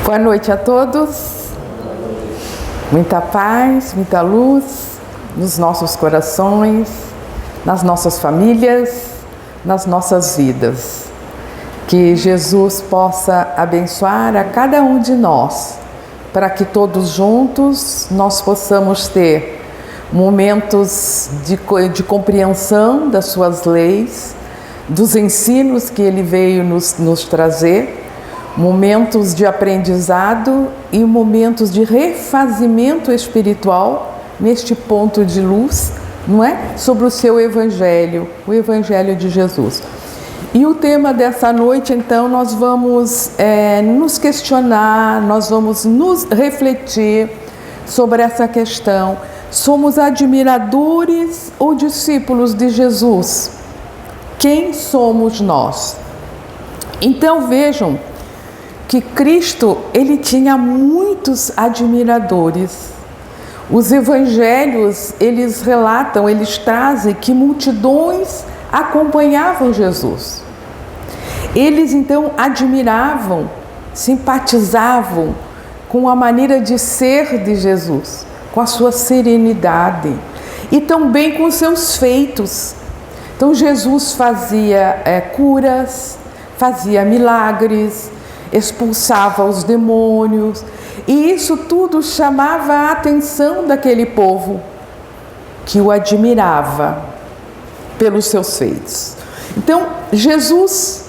Boa noite a todos, muita paz, muita luz nos nossos corações, nas nossas famílias, nas nossas vidas. Que Jesus possa abençoar a cada um de nós, para que todos juntos nós possamos ter momentos de compreensão das suas leis, dos ensinos que Ele veio nos trazer, momentos de aprendizado e momentos de refazimento espiritual neste ponto de luz, não é? Sobre o seu Evangelho, o Evangelho de Jesus. E o tema dessa noite, então, nós vamos nos questionar, nós vamos nos refletir sobre essa questão. Somos admiradores ou discípulos de Jesus? Quem somos nós? Então vejam que Cristo, ele tinha muitos admiradores. Os evangelhos, eles relatam, eles trazem que multidões acompanhavam Jesus. Eles então admiravam, simpatizavam com a maneira de ser de Jesus, com a sua serenidade e também com os seus feitos. Então Jesus fazia curas, fazia milagres, expulsava os demônios, e isso tudo chamava a atenção daquele povo que o admirava pelos seus feitos. Então Jesus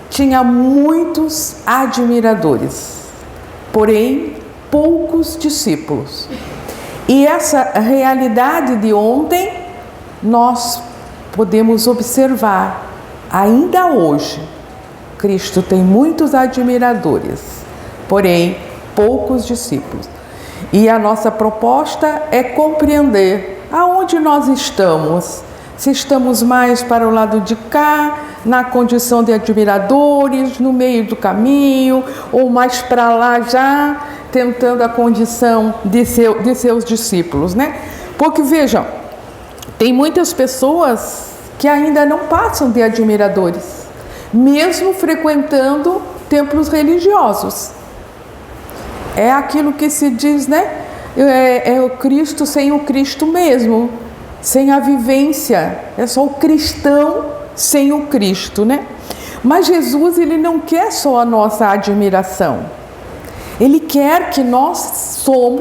tinha muitos admiradores, porém poucos discípulos. E essa realidade de ontem nós podemos observar ainda hoje. Cristo tem muitos admiradores, porém poucos discípulos. E a nossa proposta é compreender aonde nós estamos. Se estamos mais para o lado de cá, na condição de admiradores, no meio do caminho, ou mais para lá já, tentando a condição de seus discípulos, né? Porque vejam, tem muitas pessoas que ainda não passam de admiradores, mesmo frequentando templos religiosos. É aquilo que se diz, né? É o Cristo sem o Cristo mesmo, sem a vivência. É só o cristão sem o Cristo, né? Mas Jesus, ele não quer só a nossa admiração. Ele quer que nós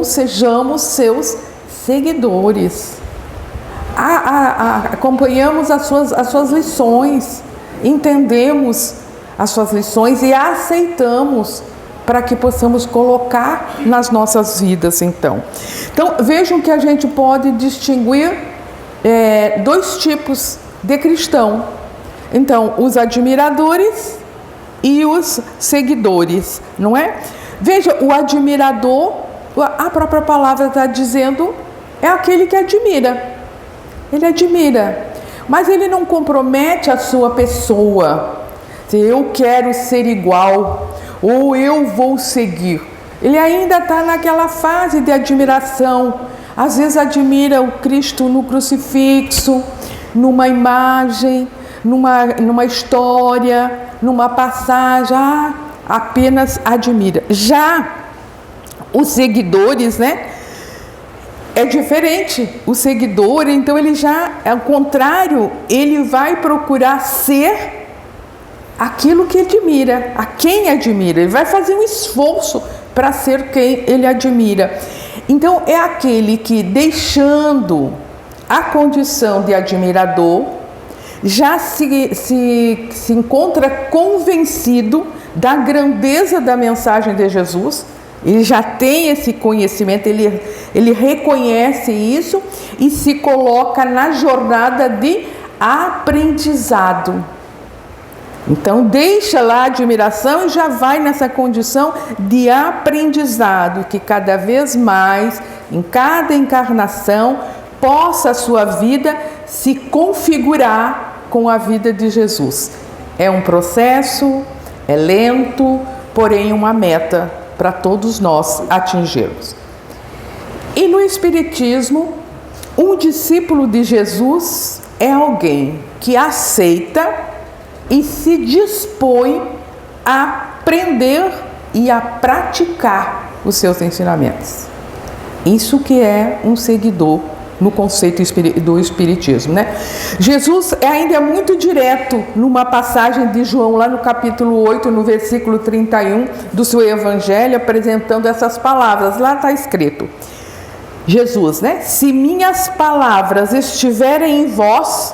sejamos seus seguidores. Acompanhamos as suas lições, entendemos as suas lições e aceitamos para que possamos colocar nas nossas vidas, então. Então, vejam que a gente pode distinguir dois tipos de cristão. Então, os admiradores e os seguidores, não é? Veja, o admirador, a própria palavra está dizendo, é aquele que admira. Ele admira, mas ele não compromete a sua pessoa. Se eu quero ser igual, ou eu vou seguir. Ele ainda está naquela fase de admiração. Às vezes admira o Cristo no crucifixo, numa imagem, numa história, numa passagem, apenas admira. Já os seguidores, né? É diferente. O seguidor, então, ele já, ao contrário, ele vai procurar ser aquilo que admira, a quem admira. Ele vai fazer um esforço para ser quem ele admira. Então, é aquele que, deixando a condição de admirador, já se encontra convencido da grandeza da mensagem de Jesus. Ele já tem esse conhecimento, ele reconhece isso e se coloca na jornada de aprendizado. Então, deixa lá a admiração e já vai nessa condição de aprendizado, que cada vez mais, em cada encarnação, possa a sua vida se configurar com a vida de Jesus. É um processo, é lento, porém uma meta para todos nós atingirmos. E no Espiritismo, um discípulo de Jesus é alguém que aceita e se dispõe a aprender e a praticar os seus ensinamentos. Isso que é um seguidor no conceito do Espiritismo, né? Jesus ainda é muito direto numa passagem de João, lá no capítulo 8, no versículo 31 do seu Evangelho, apresentando essas palavras. Lá está escrito, Jesus, né? Se minhas palavras estiverem em vós,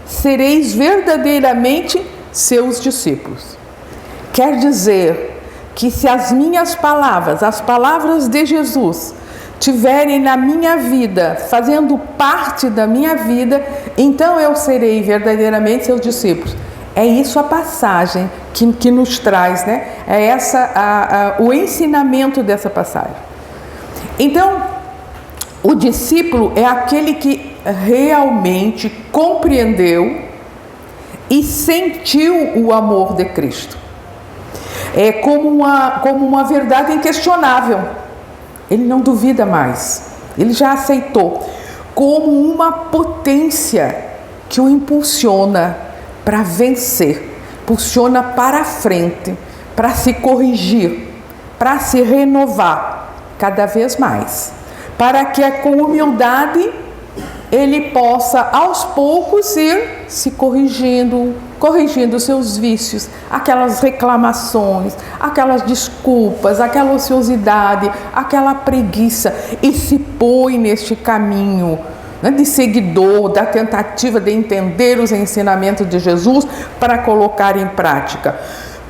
sereis verdadeiramente seus discípulos. Quer dizer que se as minhas palavras, as palavras de Jesus, tiverem na minha vida, fazendo parte da minha vida, então eu serei verdadeiramente seus discípulos. É isso a passagem que nos traz, né? É o ensinamento dessa passagem. Então, o discípulo é aquele que realmente compreendeu e sentiu o amor de Cristo. É como uma verdade inquestionável. Ele não duvida mais, ele já aceitou, como uma potência que o impulsiona para vencer, impulsiona para a frente, para se corrigir, para se renovar cada vez mais, para que com humildade ele possa aos poucos ir se corrigindo seus vícios, aquelas reclamações, aquelas desculpas, aquela ociosidade, aquela preguiça, e se põe neste caminho, né, de seguidor, da tentativa de entender os ensinamentos de Jesus para colocar em prática.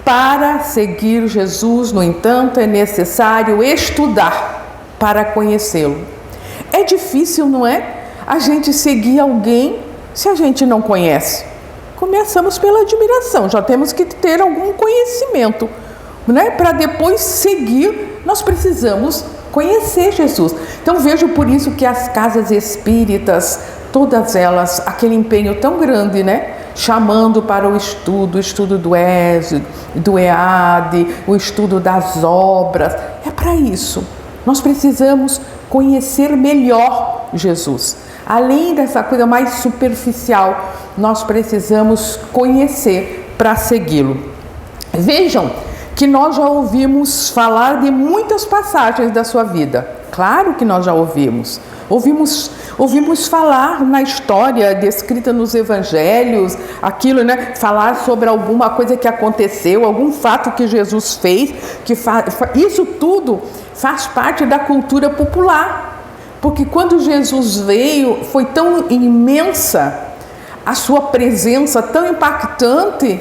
Para seguir Jesus, no entanto, é necessário estudar para conhecê-lo. É difícil, não é? A gente seguir alguém se a gente não conhece. Começamos pela admiração, já temos que ter algum conhecimento, né? Para depois seguir, nós precisamos conhecer Jesus. Então vejo por isso que as casas espíritas, todas elas, aquele empenho tão grande, né? Chamando para o estudo do ESE, do EAD, o estudo das obras, é para isso. Nós precisamos conhecer melhor Jesus. Além dessa coisa mais superficial, nós precisamos conhecer para segui-lo. Vejam que nós já ouvimos falar de muitas passagens da sua vida. Claro que nós já ouvimos. Ouvimos falar na história descrita nos evangelhos, aquilo, né? Falar sobre alguma coisa que aconteceu, algum fato que Jesus fez, isso tudo faz parte da cultura popular. Porque quando Jesus veio, foi tão imensa a sua presença, tão impactante,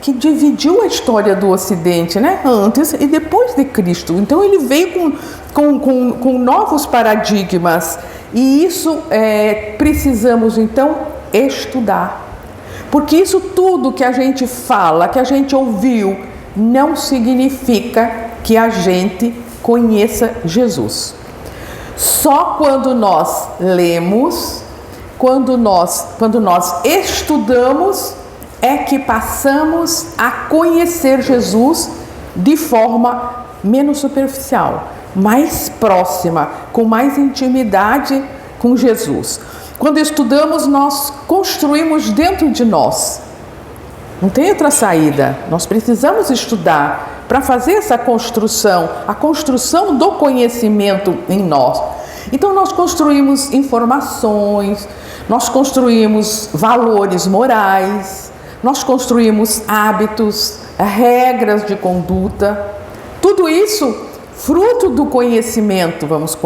que dividiu a história do Ocidente, né? Antes e depois de Cristo. Então ele veio com novos paradigmas. E isso precisamos então estudar. Porque isso tudo que a gente fala, que a gente ouviu, não significa que a gente conheça Jesus. Só quando nós lemos, quando nós estudamos, é que passamos a conhecer Jesus de forma menos superficial, mais próxima, com mais intimidade com Jesus. Quando estudamos, nós construímos dentro de nós. Não tem outra saída. Nós precisamos estudar para fazer essa construção, a construção do conhecimento em nós. Então nós construímos informações, nós construímos valores morais, nós construímos hábitos, regras de conduta. Tudo isso fruto do conhecimento. Vamos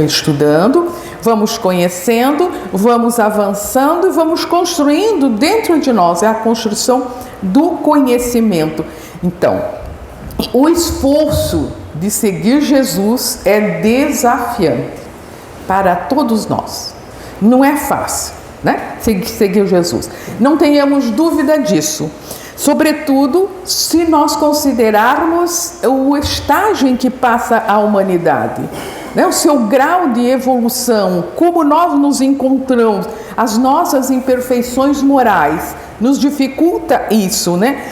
estudando, vamos conhecendo, vamos avançando e vamos construindo dentro de nós. É a construção do conhecimento. Então, o esforço de seguir Jesus é desafiante para todos nós. Não é fácil, né? Seguir Jesus. Não tenhamos dúvida disso. Sobretudo, se nós considerarmos o estágio em que passa a humanidade, né? O seu grau de evolução, como nós nos encontramos, as nossas imperfeições morais, nos dificulta isso, né?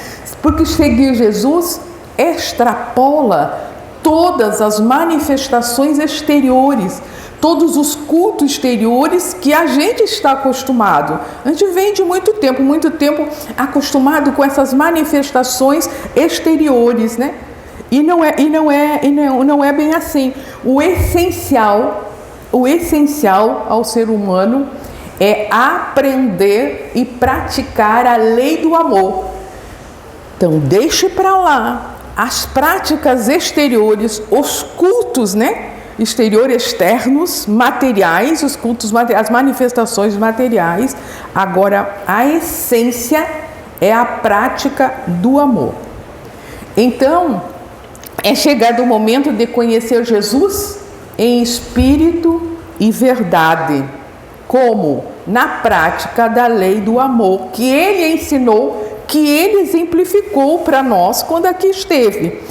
Porque seguir Jesus extrapola todas as manifestações exteriores, todos os cultos exteriores que a gente está acostumado. A gente vem de muito tempo acostumado com essas manifestações exteriores, né? E não é bem assim. O essencial ao ser humano é aprender e praticar a lei do amor. Então, deixe para lá as práticas exteriores, os cultos, né? Externos, materiais, os cultos materiais, as manifestações materiais. Agora, a essência é a prática do amor. Então, é chegado o momento de conhecer Jesus em espírito e verdade, como na prática da lei do amor que ele ensinou, que ele exemplificou para nós quando aqui esteve.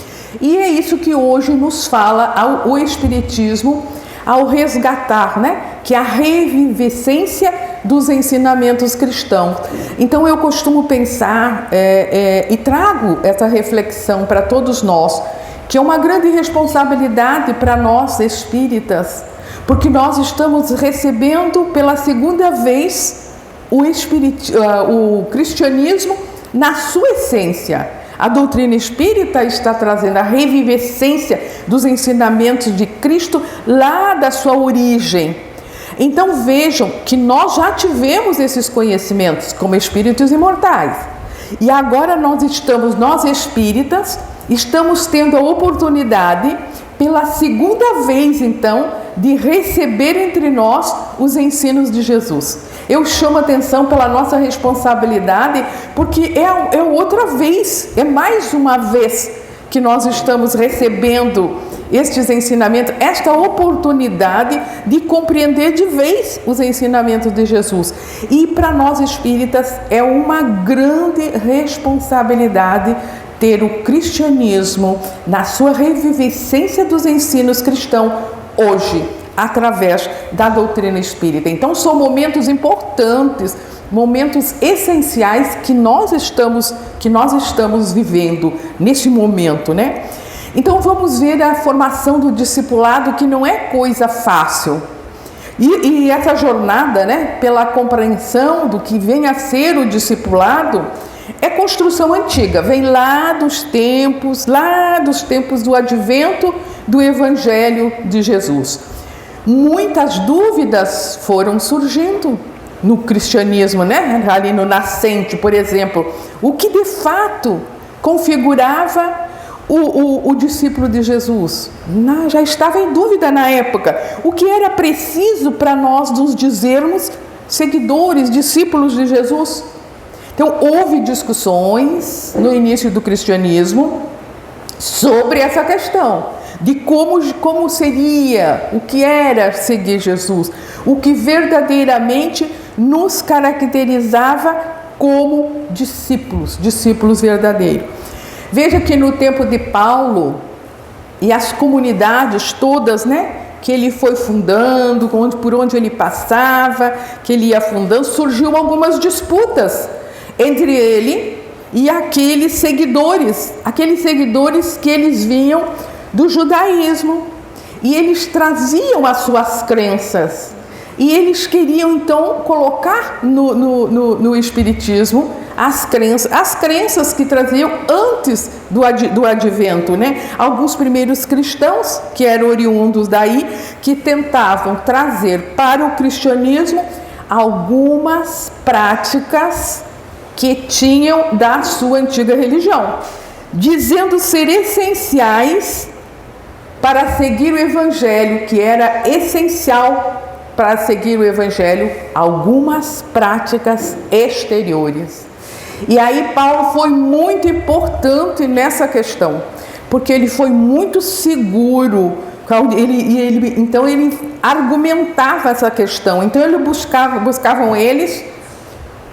E é isso que hoje nos fala o Espiritismo ao resgatar, né? Que é a revivescência dos ensinamentos cristãos. Então eu costumo pensar e trago essa reflexão para todos nós, que é uma grande responsabilidade para nós espíritas, porque nós estamos recebendo pela segunda vez o cristianismo na sua essência. A doutrina espírita está trazendo a revivescência dos ensinamentos de Cristo lá da sua origem. Então vejam que nós já tivemos esses conhecimentos como espíritos imortais. E agora nós espíritas, estamos tendo a oportunidade, pela segunda vez então, de receber entre nós os ensinos de Jesus. Eu chamo atenção pela nossa responsabilidade, porque é outra vez, é mais uma vez que nós estamos recebendo estes ensinamentos, esta oportunidade de compreender de vez os ensinamentos de Jesus. E para nós espíritas é uma grande responsabilidade ter o cristianismo na sua revivescência dos ensinos cristãos hoje, através da doutrina espírita. Então são momentos importantes, momentos essenciais que nós estamos vivendo neste momento, né? Então vamos ver a formação do discipulado, que não é coisa fácil. E essa jornada, né, pela compreensão do que vem a ser o discipulado, é construção antiga, vem lá dos tempos do advento do Evangelho de Jesus. Muitas dúvidas foram surgindo no cristianismo, né? Ali no nascente, por exemplo, o que de fato configurava o discípulo de Jesus. Já estava em dúvida na época. O que era preciso para nós nos dizermos seguidores, discípulos de Jesus? Então, houve discussões no início do cristianismo sobre essa questão de como seria, o que era seguir Jesus, o que verdadeiramente nos caracterizava como discípulos verdadeiros. Veja que no tempo de Paulo e as comunidades todas, né, que ele foi fundando, por onde ele passava, que ele ia fundando, surgiam algumas disputas entre ele e aqueles seguidores que eles vinham do judaísmo, e eles traziam as suas crenças, e eles queriam então colocar no espiritismo as crenças que traziam antes do advento, né? Alguns primeiros cristãos que eram oriundos daí, que tentavam trazer para o cristianismo algumas práticas que tinham da sua antiga religião, dizendo ser essenciais para seguir o Evangelho, que era essencial para seguir o Evangelho, algumas práticas exteriores. E aí Paulo foi muito importante nessa questão, porque ele foi muito seguro, então ele argumentava essa questão. Então ele buscavam eles,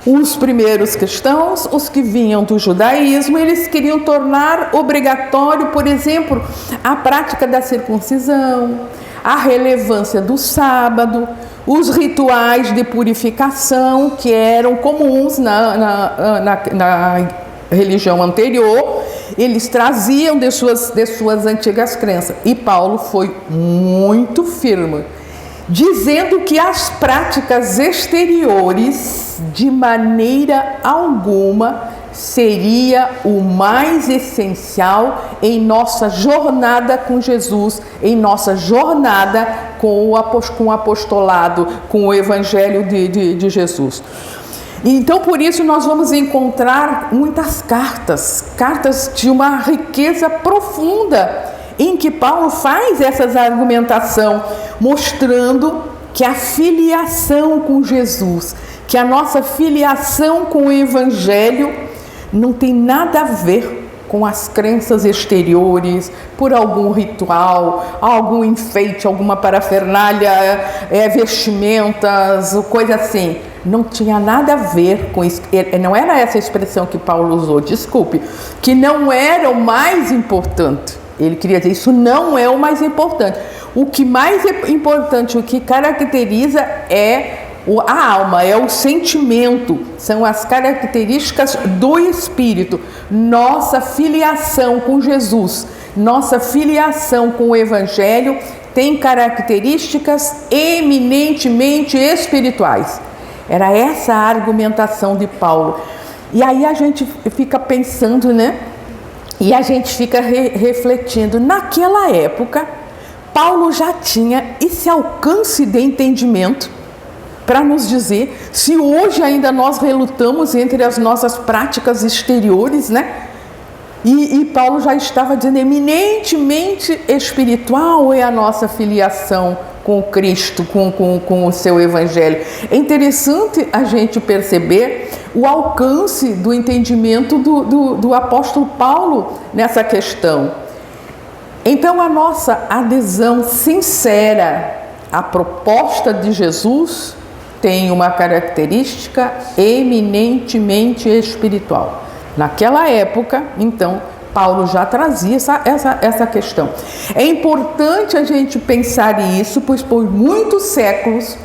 os primeiros cristãos, os que vinham do judaísmo, eles queriam tornar obrigatório, por exemplo, a prática da circuncisão, a relevância do sábado, os rituais de purificação que eram comuns na religião anterior, eles traziam de suas antigas crenças. E Paulo foi muito firme, dizendo que as práticas exteriores, de maneira alguma, seria o mais essencial em nossa jornada com Jesus, em nossa jornada com o apostolado, com o Evangelho de Jesus. Então, por isso, nós vamos encontrar muitas cartas de uma riqueza profunda, em que Paulo faz essa argumentação, mostrando que a filiação com Jesus, que a nossa filiação com o Evangelho não tem nada a ver com as crenças exteriores, por algum ritual, algum enfeite, alguma parafernália, vestimentas, coisa assim. Não tinha nada a ver com isso. Não era essa a expressão que Paulo usou, desculpe, que não era o mais importante. Ele queria dizer, isso não é o mais importante. O que mais é importante, o que caracteriza é a alma, é o sentimento, são as características do Espírito. Nossa filiação com Jesus, nossa filiação com o Evangelho tem características eminentemente espirituais. Era essa a argumentação de Paulo. E aí a gente fica pensando, né? E a gente fica refletindo. Naquela época, Paulo já tinha esse alcance de entendimento para nos dizer, se hoje ainda nós relutamos entre as nossas práticas exteriores, né? E Paulo já estava dizendo, eminentemente espiritual é a nossa filiação com Cristo, com o seu Evangelho. É interessante a gente perceber o alcance do entendimento do apóstolo Paulo nessa questão. Então, a nossa adesão sincera à proposta de Jesus tem uma característica eminentemente espiritual. Naquela época, então, Paulo já trazia essa questão. É importante a gente pensar isso, pois por muitos séculos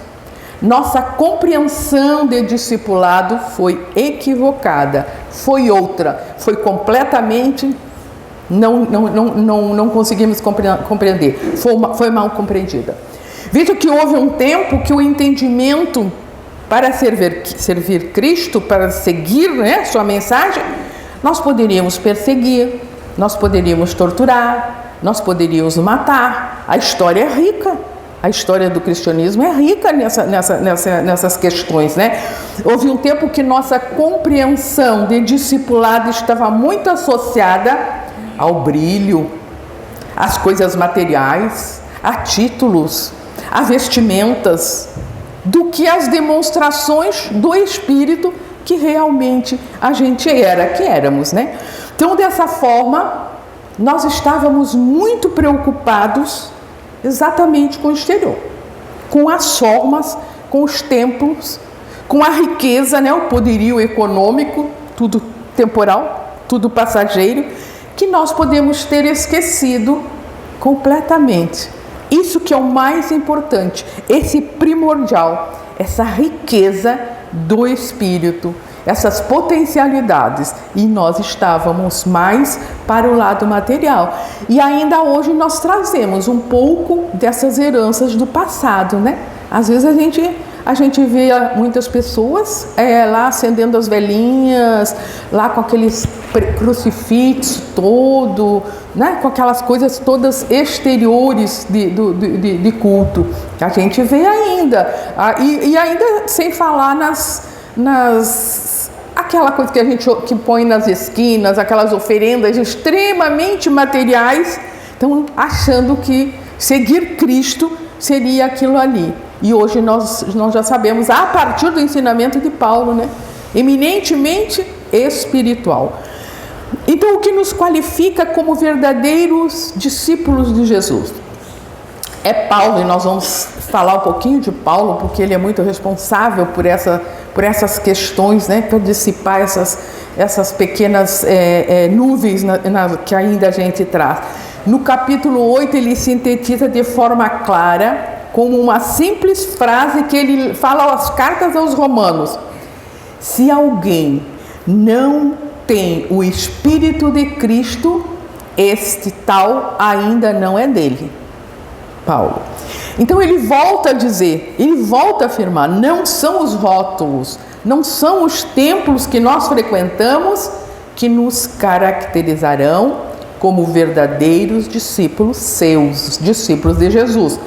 nossa compreensão de discipulado foi equivocada, foi outra, foi completamente, não conseguimos compreender, foi mal compreendida. Veja que houve um tempo que o entendimento para servir Cristo, para seguir, né, sua mensagem, nós poderíamos perseguir, nós poderíamos torturar, nós poderíamos matar. A história é rica, a história do cristianismo é rica nessas questões, né? Houve um tempo que nossa compreensão de discipulado estava muito associada ao brilho, às coisas materiais, a títulos, a vestimentas, do que as demonstrações do Espírito que realmente a gente éramos, né? Então, dessa forma, nós estávamos muito preocupados exatamente com o exterior, com as formas, com os templos, com a riqueza, né? O poderio econômico, tudo temporal, tudo passageiro, que nós podemos ter esquecido completamente. Isso que é o mais importante, esse primordial, essa riqueza do Espírito, essas potencialidades, e nós estávamos mais para o lado material. E ainda hoje nós trazemos um pouco dessas heranças do passado, né? Às vezes a gente vê muitas pessoas lá acendendo as velhinhas, lá com aqueles crucifixos todo, né? Com aquelas coisas todas exteriores de culto. A gente vê ainda, e ainda sem falar aquela coisa que põe nas esquinas, aquelas oferendas extremamente materiais, então achando que seguir Cristo seria aquilo ali. E hoje nós já sabemos, a partir do ensinamento de Paulo, né? Eminentemente espiritual. Então, o que nos qualifica como verdadeiros discípulos de Jesus? É Paulo, e nós vamos falar um pouquinho de Paulo, porque ele é muito responsável por essas questões, né? Para dissipar essas pequenas nuvens que ainda a gente traz. No capítulo 8, ele sintetiza de forma clara, como uma simples frase que ele fala as cartas aos Romanos: se alguém não tem o Espírito de Cristo, este tal ainda não é dele. Paulo. Então ele volta a dizer, ele volta a afirmar, não são os rótulos, não são os templos que nós frequentamos que nos caracterizarão como verdadeiros discípulos seus, discípulos de Jesus.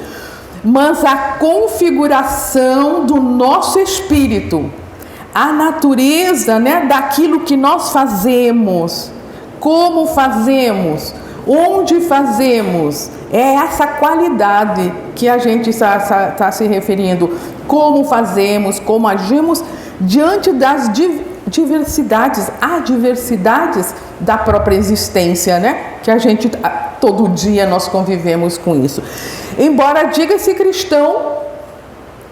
Mas a configuração do nosso espírito, a natureza, daquilo que nós fazemos, como fazemos, onde fazemos, é essa qualidade que a gente está se referindo. Como fazemos, como agimos diante das adversidades da própria existência, que a gente, todo dia nós convivemos com isso. Embora diga-se cristão,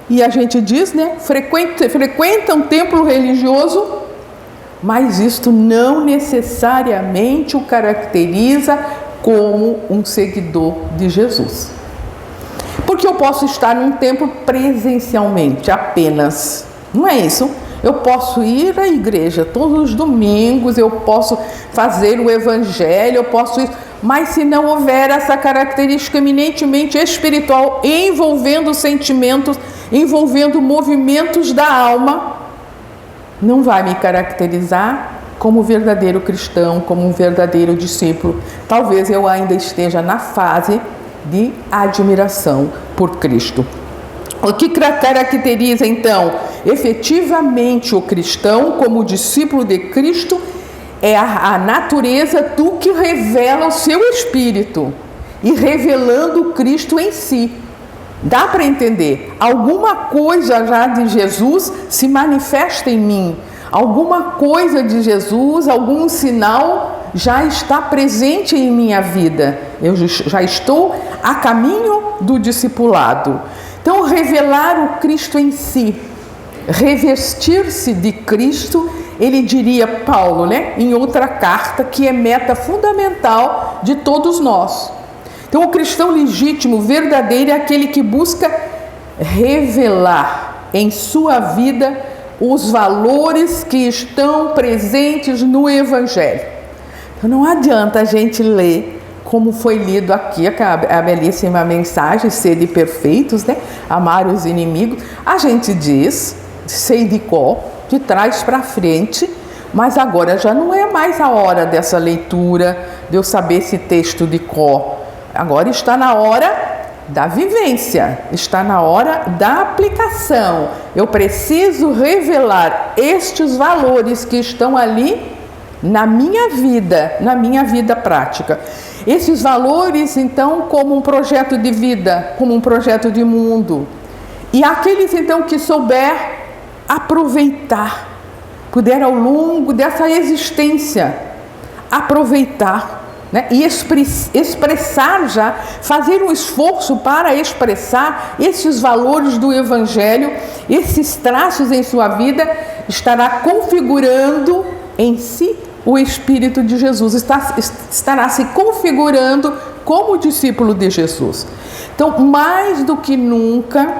e a gente diz, frequenta um templo religioso, mas isto não necessariamente o caracteriza como um seguidor de Jesus. Porque eu posso estar num templo presencialmente apenas, não é isso? Eu posso ir à igreja todos os domingos, eu posso fazer o evangelho, eu posso ir, mas se não houver essa característica eminentemente espiritual, envolvendo sentimentos, envolvendo movimentos da alma, não vai me caracterizar como verdadeiro cristão, como um verdadeiro discípulo. Talvez eu ainda esteja na fase de admiração por Cristo. O que caracteriza, então, efetivamente o cristão como discípulo de Cristo é a natureza do que revela o seu espírito e revelando Cristo em si. Dá para entender? Alguma coisa já de Jesus se manifesta em mim. Alguma coisa de Jesus, algum sinal já está presente em minha vida. Eu já estou a caminho do discipulado. Então, revelar o Cristo em si, revestir-se de Cristo, ele diria, Paulo, em outra carta, que é meta fundamental de todos nós. Então, o cristão legítimo, verdadeiro, é aquele que busca revelar em sua vida os valores que estão presentes no Evangelho. Então, não adianta a gente ler como foi lido aqui, a belíssima mensagem, sede perfeitos, amar os inimigos. A gente diz, sei de cor, de trás para frente, mas agora já não é mais a hora dessa leitura, de eu saber esse texto de cor. Agora está na hora da vivência, está na hora da aplicação. Eu preciso revelar estes valores que estão ali na minha vida prática. Esses valores, então, como um projeto de vida, como um projeto de mundo. E aqueles, então, que souber aproveitar, puder ao longo dessa existência, aproveitar, e expressar já, fazer um esforço para expressar esses valores do Evangelho, esses traços em sua vida, estará configurando em si o Espírito de Jesus, estará se configurando como discípulo de Jesus. Então, mais do que nunca,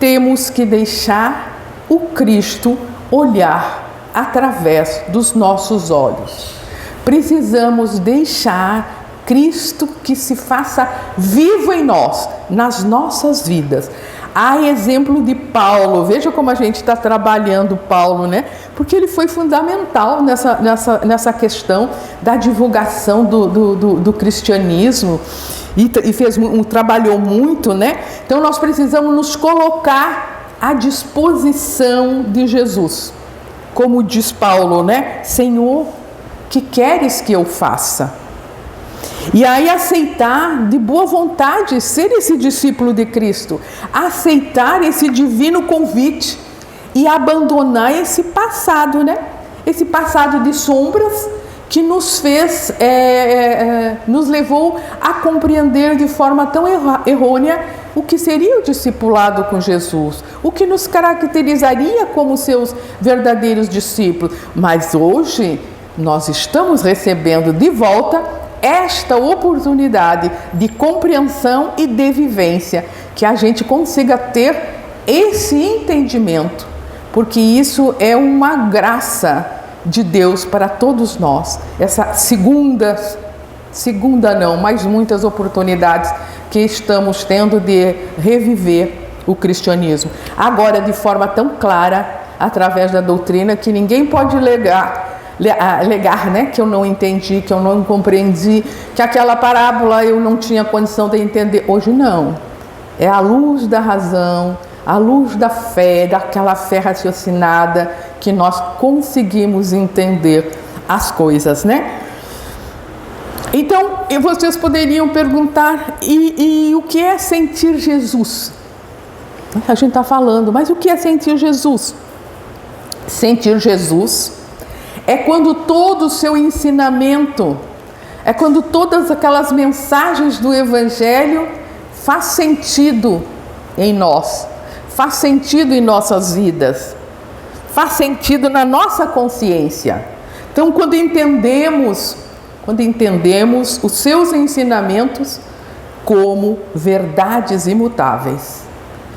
temos que deixar o Cristo olhar através dos nossos olhos. Precisamos deixar Cristo que se faça vivo em nós, nas nossas vidas. Há exemplo de Paulo, veja como a gente está trabalhando Paulo, porque ele foi fundamental nessa questão da divulgação do cristianismo e trabalhou muito, Então nós precisamos nos colocar à disposição de Jesus. Como diz Paulo, Senhor, que queres que eu faça? E aí aceitar de boa vontade ser esse discípulo de Cristo, aceitar esse divino convite e abandonar esse passado, Esse passado de sombras que nos fez, nos levou a compreender de forma tão errônea o que seria o discipulado com Jesus, o que nos caracterizaria como seus verdadeiros discípulos. Mas hoje nós estamos recebendo de volta esta oportunidade de compreensão e de vivência, que a gente consiga ter esse entendimento, porque isso é uma graça de Deus para todos nós. Essa segunda não, mas muitas oportunidades que estamos tendo de reviver o cristianismo. Agora, de forma tão clara, através da doutrina, que ninguém pode negar alegar, né, que eu não entendi, que eu não compreendi, que aquela parábola eu não tinha condição de entender. Hoje não. É a luz da razão, a luz da fé, daquela fé raciocinada, que nós conseguimos entender as coisas, né? Então, vocês poderiam perguntar, e o que é sentir Jesus? A gente está falando, mas o que é sentir Jesus? Sentir Jesus é quando todo o seu ensinamento, é quando todas aquelas mensagens do Evangelho faz sentido em nós, faz sentido em nossas vidas, faz sentido na nossa consciência. Então, quando entendemos os seus ensinamentos como verdades imutáveis,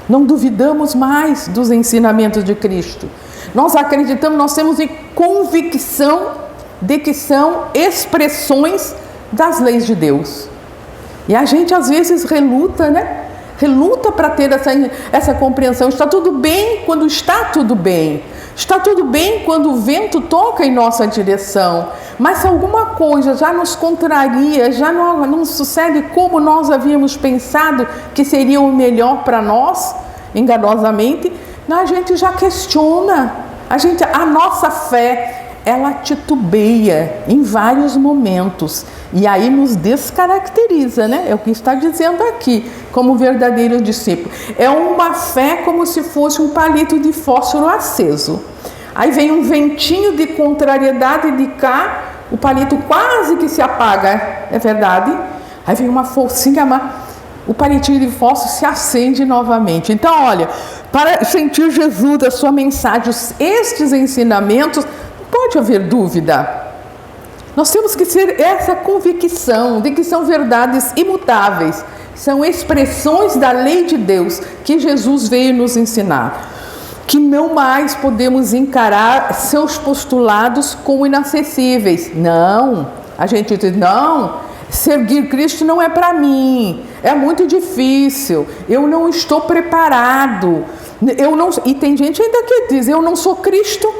não duvidamos mais dos ensinamentos de Cristo. Nós acreditamos, nós temos convicção de que são expressões das leis de Deus. E a gente às vezes reluta, né? Reluta para ter essa compreensão. Está tudo bem quando está tudo bem. Está tudo bem quando o vento toca em nossa direção. Mas se alguma coisa já nos contraria, já não sucede como nós havíamos pensado que seria o melhor para nós, enganosamente, a gente já questiona. A nossa fé, ela titubeia em vários momentos. E aí nos descaracteriza, né? É o que está dizendo aqui, como verdadeiro discípulo. É uma fé como se fosse um palito de fósforo aceso. Aí vem um ventinho de contrariedade de cá, o palito quase que se apaga, é verdade? Aí vem uma forcinha, o palitinho de fósforo se acende novamente. Então, olha, para sentir Jesus, a sua mensagem, estes ensinamentos, não pode haver dúvida. Nós temos que ter essa convicção de que são verdades imutáveis, são expressões da lei de Deus que Jesus veio nos ensinar, que não mais podemos encarar seus postulados como inacessíveis. Não, a gente diz, não, seguir Cristo não é para mim, é muito difícil, eu não estou preparado, e tem gente ainda que diz, eu não sou Cristo.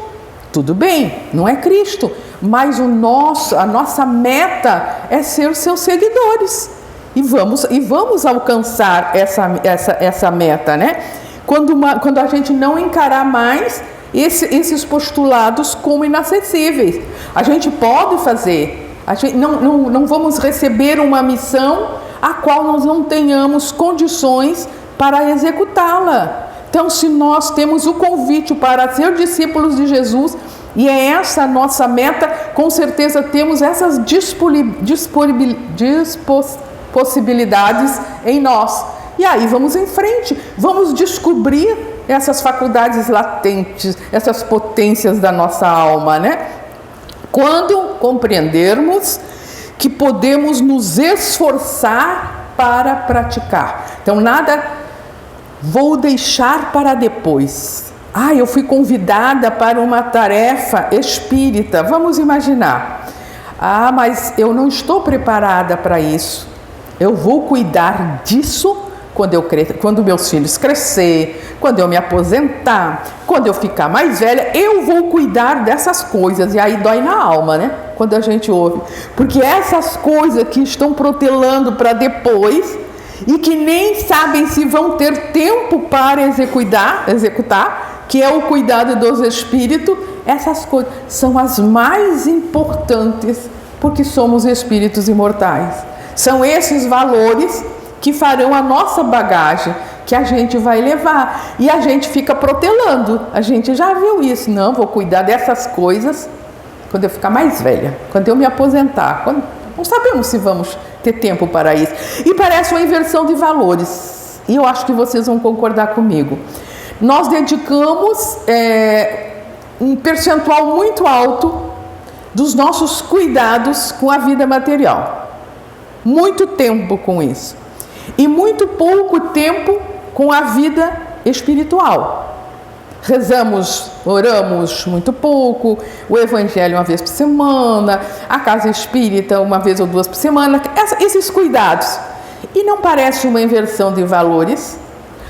Tudo bem, não é Cristo, mas a nossa meta é ser seus seguidores. E vamos alcançar essa meta, né? Quando a gente não encarar mais esses postulados como inacessíveis. A gente pode fazer, não vamos receber uma missão a qual nós não tenhamos condições para executá-la. Então, se nós temos o convite para ser discípulos de Jesus, e é essa a nossa meta, com certeza temos essas possibilidades em nós. E aí vamos em frente, vamos descobrir essas faculdades latentes, essas potências da nossa alma, né? Quando compreendermos que podemos nos esforçar para praticar. Então, vou deixar para depois. Eu fui convidada para uma tarefa espírita. Vamos imaginar. Mas eu não estou preparada para isso. Eu vou cuidar disso quando meus filhos crescer, quando eu me aposentar, quando eu ficar mais velha, eu vou cuidar dessas coisas. E aí dói na alma, né? Quando a gente ouve. Porque essas coisas que estão protelando para depois, e que nem sabem se vão ter tempo para executar, que é o cuidado dos espíritos, essas coisas são as mais importantes, porque somos espíritos imortais. São esses valores que farão a nossa bagagem, que a gente vai levar, e a gente fica protelando. A gente já viu isso. Não, vou cuidar dessas coisas quando eu ficar mais velha, quando eu me aposentar, não sabemos se vamos ter tempo para isso. E parece uma inversão de valores. E eu acho que vocês vão concordar comigo. Nós dedicamos um percentual muito alto dos nossos cuidados com a vida material. Muito tempo com isso. E muito pouco tempo com a vida espiritual. Rezamos, oramos muito pouco, o Evangelho uma vez por semana, a casa espírita uma vez ou duas por semana, esses cuidados. E não parece uma inversão de valores?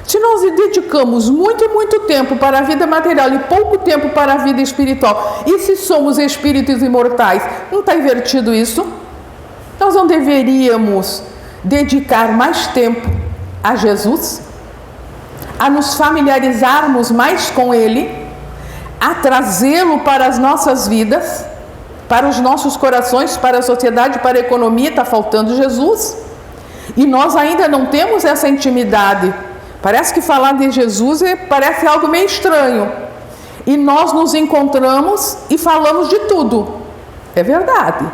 Se nós dedicamos muito tempo para a vida material e pouco tempo para a vida espiritual, e se somos espíritos imortais, não está invertido isso? Nós não deveríamos dedicar mais tempo a Jesus, a nos familiarizarmos mais com Ele, a trazê-lo para as nossas vidas, para os nossos corações, para a sociedade, para a economia? Está faltando Jesus. E nós ainda não temos essa intimidade. Parece que falar de Jesus parece algo meio estranho. E nós nos encontramos e falamos de tudo. É verdade.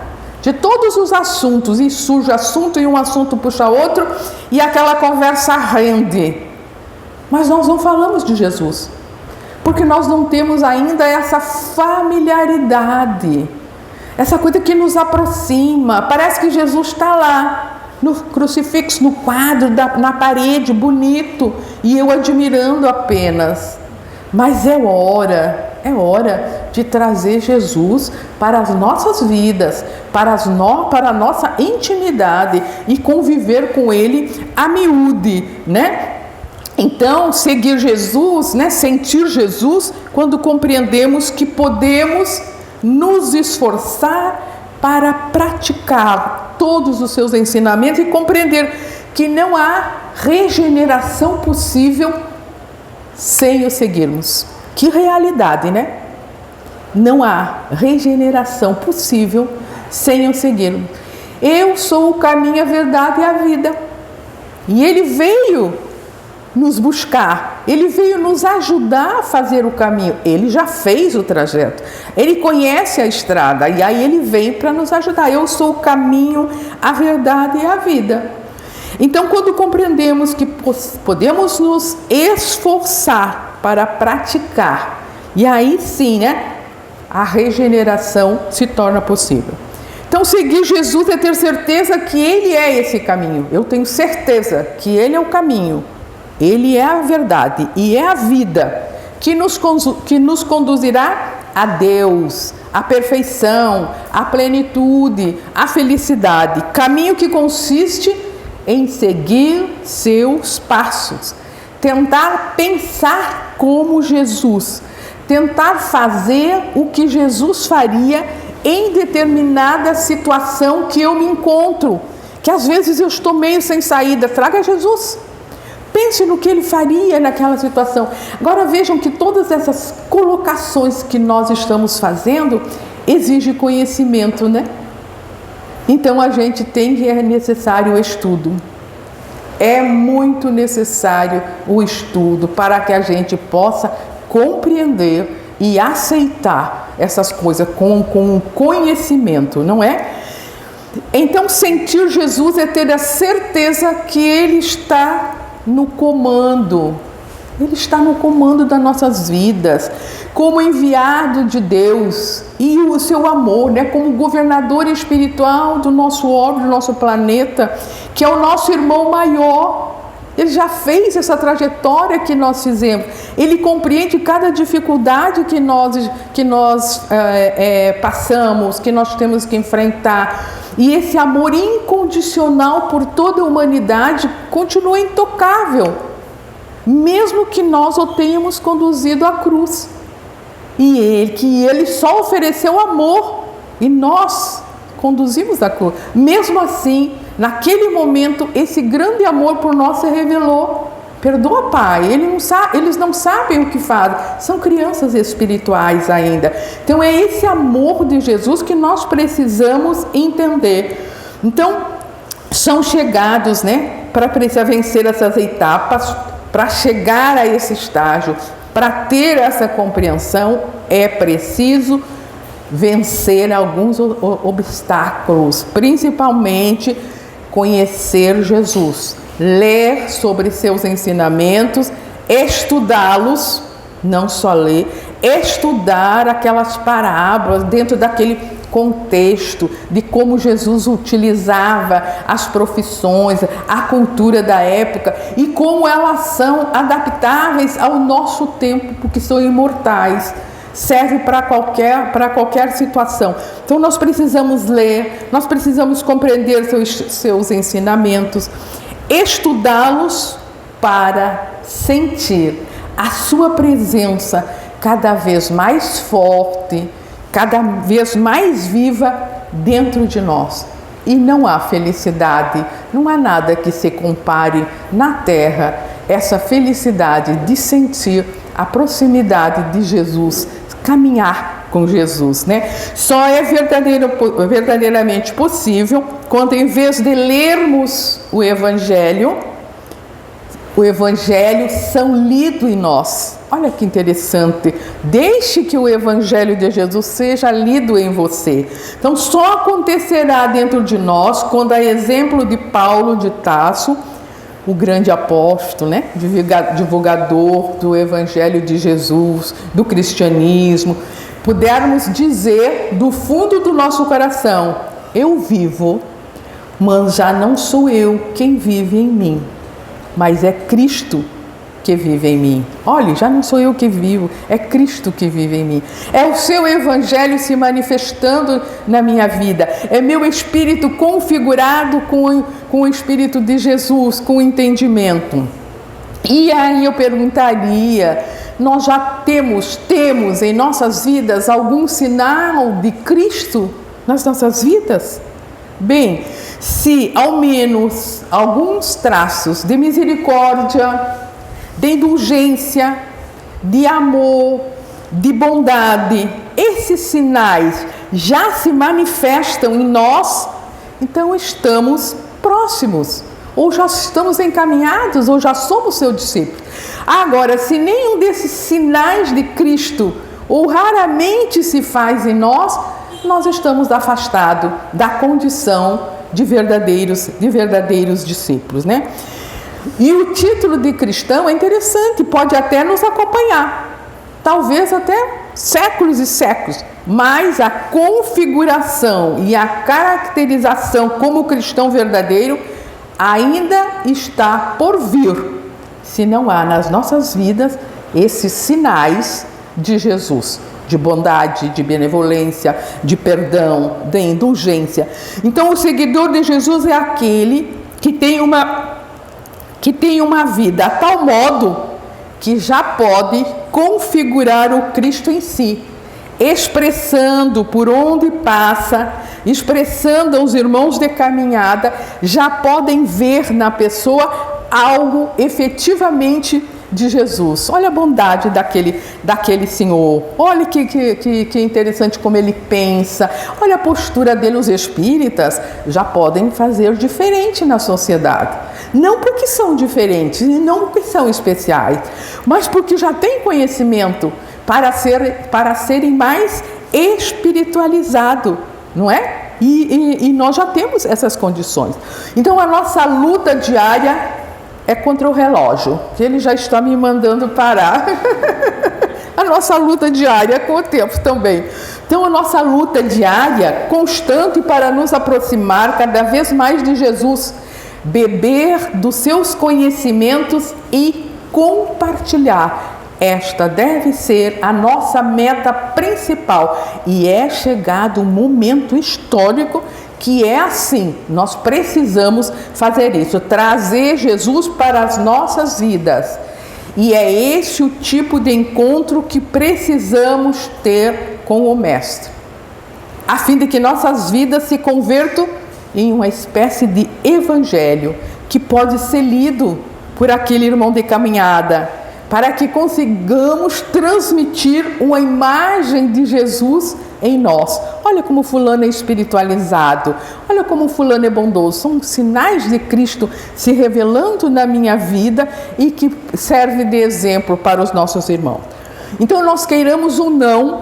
De todos os assuntos. E surge assunto e um assunto puxa outro. E aquela conversa rende. Mas nós não falamos de Jesus. Porque nós não temos ainda essa familiaridade. Essa coisa que nos aproxima. Parece que Jesus está lá. No crucifixo, no quadro, na parede, bonito, e eu admirando apenas. Mas é hora de trazer Jesus para as nossas vidas, para a nossa intimidade e conviver com Ele a miúde, né? Então, seguir Jesus, né? Sentir Jesus, quando compreendemos que podemos nos esforçar para praticar todos os seus ensinamentos e compreender que não há regeneração possível sem o seguirmos. Que realidade, né? Não há regeneração possível sem o seguirmos. Eu sou o caminho, a verdade e a vida. E Ele veio nos buscar, Ele veio nos ajudar a fazer o caminho. Ele já fez o trajeto, Ele conhece a estrada, e aí Ele vem para nos ajudar. Eu sou o caminho, a verdade e a vida. Então, quando compreendemos que podemos nos esforçar para praticar, e aí sim, né, a regeneração se torna possível. Então, seguir Jesus é ter certeza que Ele é esse caminho. Eu tenho certeza que Ele é o caminho. Ele é a verdade e é a vida que nos conduzirá a Deus, a perfeição, a plenitude, a felicidade. Caminho que consiste em seguir seus passos, tentar pensar como Jesus, tentar fazer o que Jesus faria em determinada situação que eu me encontro, que às vezes eu estou meio sem saída. Traga Jesus. Pense no que Ele faria naquela situação. Agora vejam que todas essas colocações que nós estamos fazendo exigem conhecimento, né? Então a gente é necessário o estudo. É muito necessário o estudo para que a gente possa compreender e aceitar essas coisas com conhecimento, não é? Então sentir Jesus é ter a certeza que Ele está no comando. Ele está no comando das nossas vidas, como enviado de Deus, e o seu amor, né, como governador espiritual do nosso orbe, do nosso planeta, que é o nosso irmão maior. Ele já fez essa trajetória que nós fizemos. Ele compreende cada dificuldade que nós passamos, que nós temos que enfrentar. E esse amor incondicional por toda a humanidade continua intocável, mesmo que nós o tenhamos conduzido à cruz. E ele só ofereceu amor e nós conduzimos à cruz. Mesmo assim, naquele momento, esse grande amor por nós se revelou. Perdoa, Pai, eles não sabem o que fazem, são crianças espirituais ainda. Então é esse amor de Jesus que nós precisamos entender. Então, são chegados, né, para precisar vencer essas etapas, para chegar a esse estágio, para ter essa compreensão, é preciso vencer alguns obstáculos, principalmente conhecer Jesus, ler sobre seus ensinamentos, estudá-los, não só ler, estudar aquelas parábolas dentro daquele contexto de como Jesus utilizava as profissões, a cultura da época e como elas são adaptáveis ao nosso tempo, porque são imortais. Serve para qualquer situação. Então nós precisamos ler, nós precisamos compreender seus ensinamentos, estudá-los para sentir a sua presença cada vez mais forte, cada vez mais viva dentro de nós. E não há felicidade, não há nada que se compare na terra, essa felicidade de sentir a proximidade de Jesus, caminhar com Jesus, né? Só é verdadeiramente possível quando, em vez de lermos o Evangelho são lido em nós. Olha que interessante. Deixe que o Evangelho de Jesus seja lido em você. Então, só acontecerá dentro de nós quando, a exemplo de Paulo de Tarso, o grande apóstolo, né? Divulgador do Evangelho de Jesus, do cristianismo, pudermos dizer do fundo do nosso coração: eu vivo, mas já não sou eu quem vive em mim, mas é Cristo que vive em mim. Olha, já não sou eu que vivo, é Cristo que vive em mim. É o seu Evangelho se manifestando na minha vida. É meu espírito configurado com o Espírito de Jesus, com o entendimento. E aí eu perguntaria, nós já temos em nossas vidas algum sinal de Cristo nas nossas vidas? Bem, se ao menos alguns traços de misericórdia, de indulgência, de amor, de bondade, esses sinais já se manifestam em nós, então estamos próximos, ou já estamos encaminhados, ou já somos seu discípulo. Agora, se nenhum desses sinais de Cristo, ou raramente se faz em nós, nós estamos afastados da condição de verdadeiros discípulos, né? E o título de cristão é interessante, pode até nos acompanhar, talvez até séculos e séculos, mas a configuração e a caracterização como cristão verdadeiro ainda está por vir, se não há nas nossas vidas esses sinais de Jesus, de bondade, de benevolência, de perdão, de indulgência. Então, o seguidor de Jesus é aquele que tem uma vida a tal modo que já pode configurar o Cristo em si, expressando por onde passa, expressando aos irmãos de caminhada, já podem ver na pessoa algo efetivamente de Jesus. Olha a bondade daquele senhor, olha que interessante como ele pensa, olha a postura dele. Os espíritas já podem fazer diferente na sociedade, não porque são diferentes, não porque são especiais, mas porque já têm conhecimento para serem mais espiritualizados, não é? E nós já temos essas condições. Então a nossa luta diária é contra o relógio, que ele já está me mandando parar. A nossa luta diária é com o tempo também. Então a nossa luta diária, constante para nos aproximar cada vez mais de Jesus, beber dos seus conhecimentos e compartilhar. Esta deve ser a nossa meta principal, e é chegado um momento histórico que é assim, nós precisamos fazer isso, trazer Jesus para as nossas vidas, e é esse o tipo de encontro que precisamos ter com o Mestre, a fim de que nossas vidas se convertam em uma espécie de evangelho que pode ser lido por aquele irmão de caminhada, para que consigamos transmitir uma imagem de Jesus em nós. Olha como fulano é espiritualizado, olha como fulano é bondoso. São sinais de Cristo se revelando na minha vida e que serve de exemplo para os nossos irmãos. Então, nós queiramos ou não,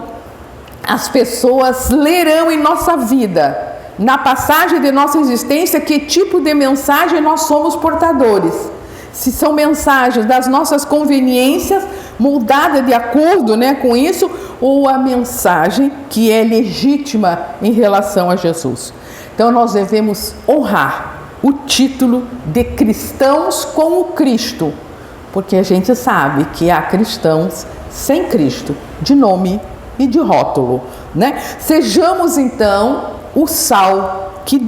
as pessoas lerão em nossa vida, na passagem de nossa existência, que tipo de mensagem nós somos portadores. Se são mensagens das nossas conveniências, moldada de acordo, com isso, ou a mensagem que é legítima em relação a Jesus. Então nós devemos honrar o título de cristãos com o Cristo, porque a gente sabe que há cristãos sem Cristo, de nome e de rótulo, Sejamos então o sal que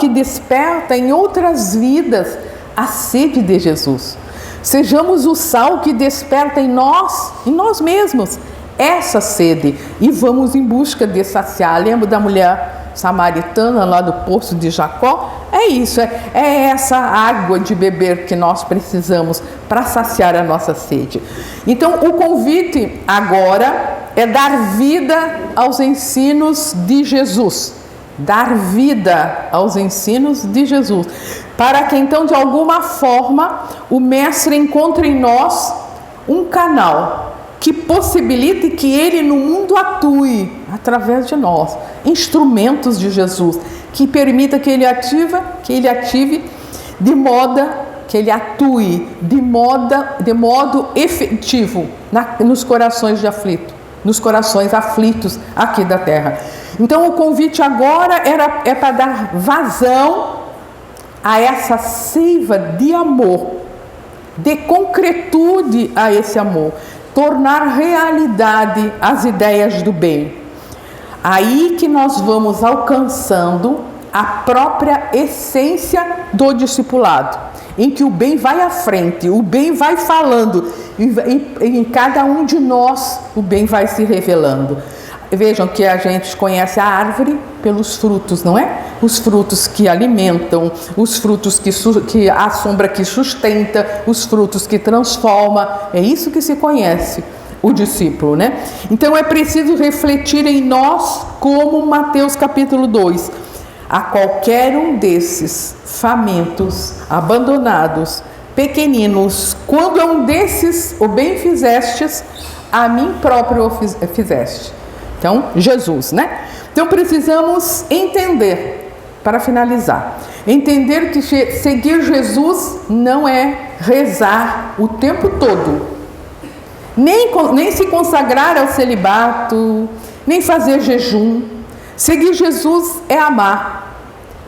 desperta em outras vidas a sede de Jesus. Sejamos o sal que desperta em nós mesmos, essa sede. E vamos em busca de saciar. Lembra da mulher samaritana lá do poço de Jacó? É isso, é essa água de beber que nós precisamos para saciar a nossa sede. Então, o convite agora é dar vida aos ensinos de Jesus. Dar vida aos ensinos de Jesus. Para que então, de alguma forma, o Mestre encontre em nós um canal que possibilite que Ele no mundo atue através de nós. Instrumentos de Jesus, que permita que Ele ative de modo que Ele atue de modo efetivo nos corações de aflito, nos corações aflitos aqui da terra. Então o convite agora é para dar vazão a essa seiva de amor, de concretude a esse amor, tornar realidade as ideias do bem. Aí que nós vamos alcançando a própria essência do discipulado, em que o bem vai à frente, o bem vai falando, e em cada um de nós o bem vai se revelando. Vejam que a gente conhece a árvore pelos frutos, não é? Os frutos que alimentam, os frutos que a sombra que sustenta, os frutos que transforma. É isso que se conhece o discípulo, né? Então é preciso refletir em nós como Mateus capítulo 2. A qualquer um desses famintos, abandonados, pequeninos, quando a um desses o bem fizestes, a mim próprio o fizeste. Então, Jesus, né? Então, precisamos entender, para finalizar, entender que seguir Jesus não é rezar o tempo todo, nem se consagrar ao celibato, nem fazer jejum. Seguir Jesus é amar,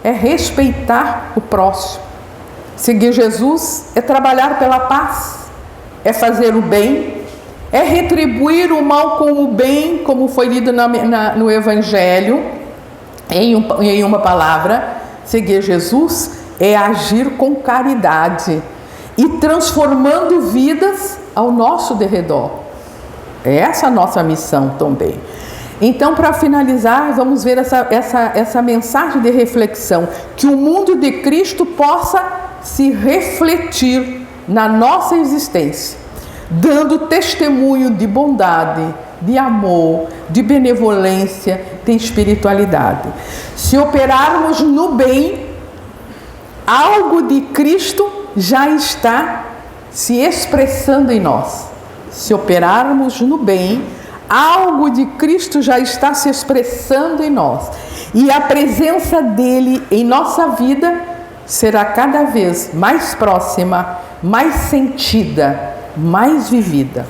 é respeitar o próximo. Seguir Jesus é trabalhar pela paz, é fazer o bem, é retribuir o mal com o bem, como foi lido no Evangelho. Em uma palavra, seguir Jesus é agir com caridade e transformando vidas ao nosso derredor. É essa a nossa missão também. Então, para finalizar, vamos ver essa mensagem de reflexão, que o mundo de Cristo possa se refletir na nossa existência, dando testemunho de bondade, de amor, de benevolência, de espiritualidade. Se operarmos no bem, algo de Cristo já está se expressando em nós. Se operarmos no bem, algo de Cristo já está se expressando em nós. E a presença dele em nossa vida será cada vez mais próxima, mais sentida, mais vivida.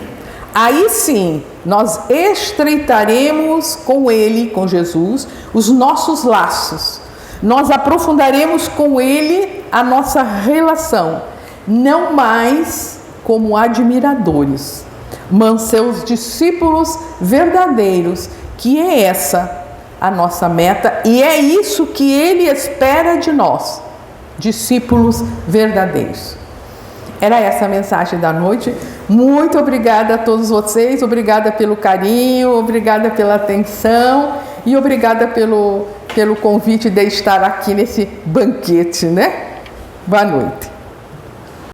Aí sim, nós estreitaremos com Ele, com Jesus, os nossos laços. Nós aprofundaremos com Ele a nossa relação, não mais como admiradores, mas seus discípulos verdadeiros, que é essa a nossa meta e é isso que Ele espera de nós, discípulos verdadeiros. Era essa a mensagem da noite. Muito obrigada a todos vocês, obrigada pelo carinho, obrigada pela atenção e obrigada pelo convite de estar aqui nesse banquete, né? Boa noite.